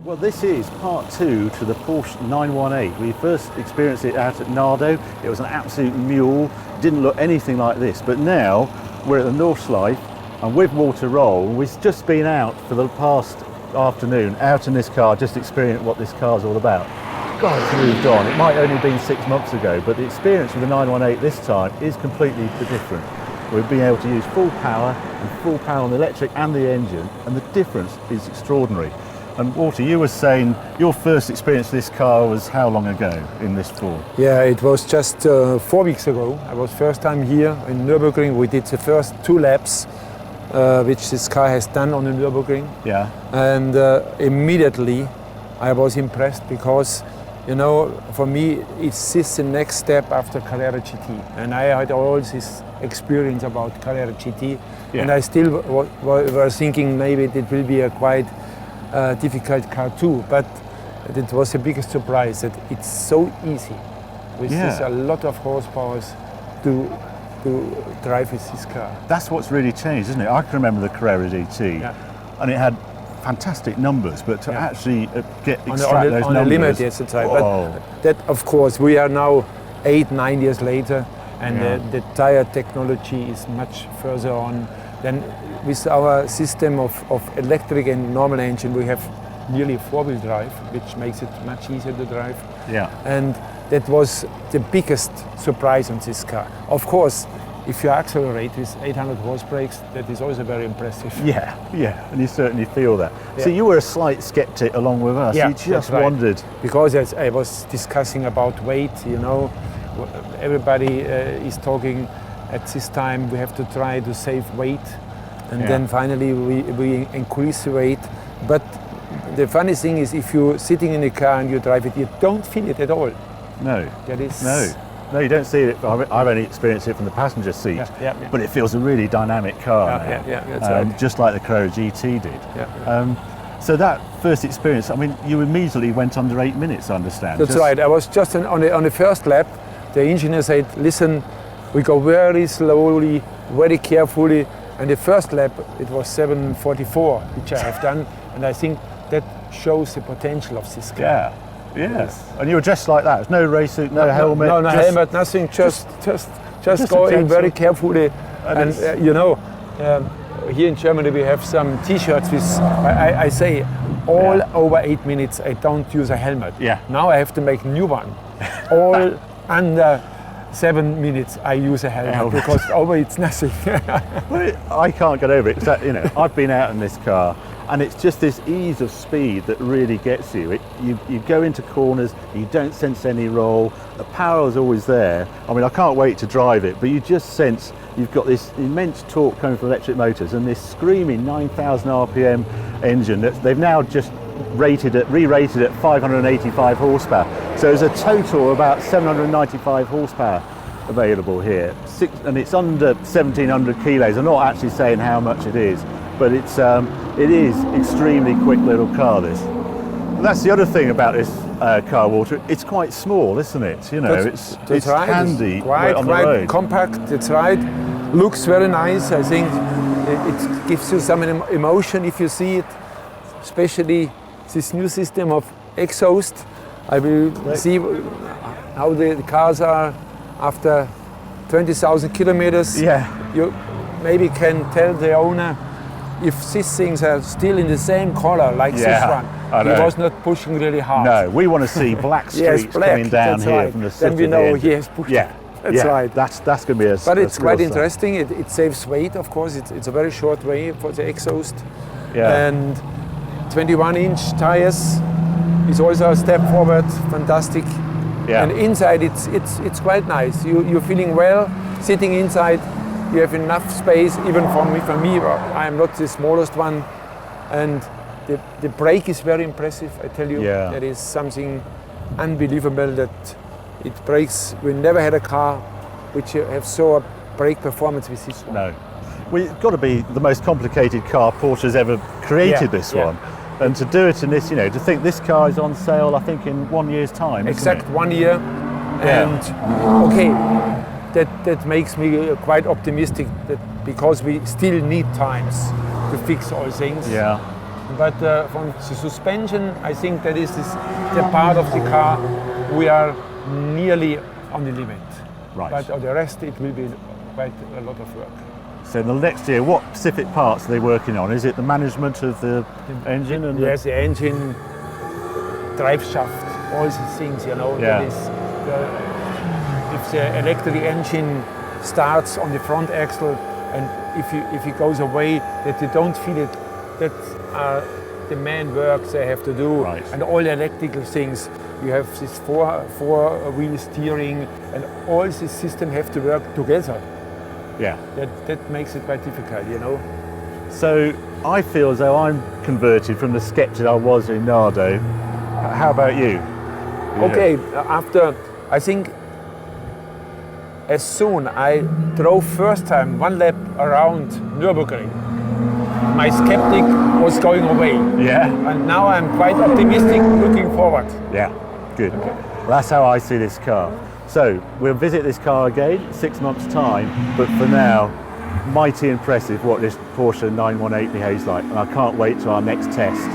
Well, this is part two to the Porsche 918. We first experienced it out at Nardo. It was an absolute mule, didn't look anything like this. But now we're at the Nordschleife and with Walter Rohrl. We've just been out for the past afternoon, out in this car, just experiencing what this car's all about. God, it's moved on. It might only have been 6 months ago, but the experience with the 918 this time is completely different. We've been able to use full power on the electric and the engine, and the difference is extraordinary. And Walter, you were saying your first experience with this car was how long ago in this form? Yeah, it was just 4 weeks ago. I was first time here in Nürburgring. We did the first 2 laps, which this car has done on the Nürburgring. Yeah. And immediately I was impressed because, you know, for me, it's this the next step after Carrera GT. And I had all this experience about Carrera GT. Yeah. And I still was thinking maybe it will be a quite difficult car too, but it was the biggest surprise that it's so easy with this a lot of horsepower to drive with this car. That's what's really changed, isn't it? I can remember the Carrera GT, and it had fantastic numbers, but to actually extract those numbers on the limit, yes, that's right. But that, of course, we are now 8-9 years later, and the tire technology is much further on. Then with our system of electric and normal engine, we have nearly 4-wheel drive, which makes it much easier to drive. Yeah. And that was the biggest surprise on this car. Of course, if you accelerate with 800 horse brakes, that is also very impressive. Yeah, and you certainly feel that. Yeah. So you were a slight skeptic along with us. Yeah, you just wondered. Because as I was discussing about weight, you know, everybody is talking at this time we have to try to save weight, and then finally we increase the weight. But the funny thing is, if you're sitting in a car and you drive it, you don't feel it at all. No. That is No, you don't see it. I've only experienced it from the passenger seat, but it feels a really dynamic car. That's right. Just like the Carrera GT did. So that first experience, I mean, you immediately went under 8 minutes, I understand. That's right. I was just on the first lap. The engineer said, listen, we go very slowly, very carefully. And the first lap, it was 7:44, which I have done. And I think that shows the potential of this car. Yes. And you were dressed like that? No race suit, no helmet? No helmet, nothing, just going very carefully. And you know, here in Germany we have some T-shirts with, I say, all over 8 minutes I don't use a helmet. Now I have to make a new one. All under 7 minutes I use a helmet because over it's nothing. Well, I can't get over it. You know, I've been out in this car, and it's just this ease of speed that really gets you. You go into corners, you don't sense any roll. The power is always there. I mean, I can't wait to drive it, but you just sense you've got this immense torque coming from electric motors and this screaming 9,000 RPM engine that they've now just re-rated at 585 horsepower. So there's a total of about 795 horsepower available here, and it's under 1,700 kilos. I'm not actually saying how much it is, but it is extremely quick little car. This. And that's the other thing about this car, Walter. It's quite small, isn't it? You know, it's right. handy it's quite, on the road. Compact. That's right. Looks very nice. I think it gives you some emotion if you see it, especially this new system of exhaust. I will see how the cars are after 20,000 kilometers. You maybe can tell the owner if these things are still in the same color like this one. He was not pushing really hard. No, we want to see black streaks coming down here from the city. Then we know he has pushed. That's right. That's going to be a. But it's quite interesting. It saves weight, of course. It's a very short way for the exhaust. And 21-inch tires is also a step forward. Fantastic. And inside it's quite nice. You're feeling well sitting inside. You have enough space, even for me. I am not the smallest one, and the brake is very impressive. I tell you, that is something unbelievable. That it brakes. We never had a car which have so a brake performance with this one. No, well, it's got to be the most complicated car Porsche's ever created. This one. And to do it in this, you know, to think this car is on sale, I think in 1 year's time. Exact 1 year. And okay, that makes me quite optimistic that because we still need times to fix all things. But from the suspension, I think that is the part of the car we are nearly on the limit. Right. But on the rest, it will be quite a lot of work. So in the next year, what specific parts are they working on? Is it the management of the engine? And yes, the engine, drive shaft, all these things, you know. Yeah. That is if the electric engine starts on the front axle and if it goes away, that they don't feel it, that the main work they have to do. Right. And all the electrical things, you have this four-wheel steering and all this system have to work together. Yeah. That makes it quite difficult, you know. So I feel as though I'm converted from the skeptic I was in Nardo. How about you? Okay, after, I think, as soon I drove first time one lap around Nürburgring, my skeptic was going away. Yeah. And now I'm quite optimistic looking forward. Yeah, good. Well, that's how I see this car. So we'll visit this car again 6 months' time, but for now, mighty impressive what this Porsche 918 behaves like, and I can't wait to our next test.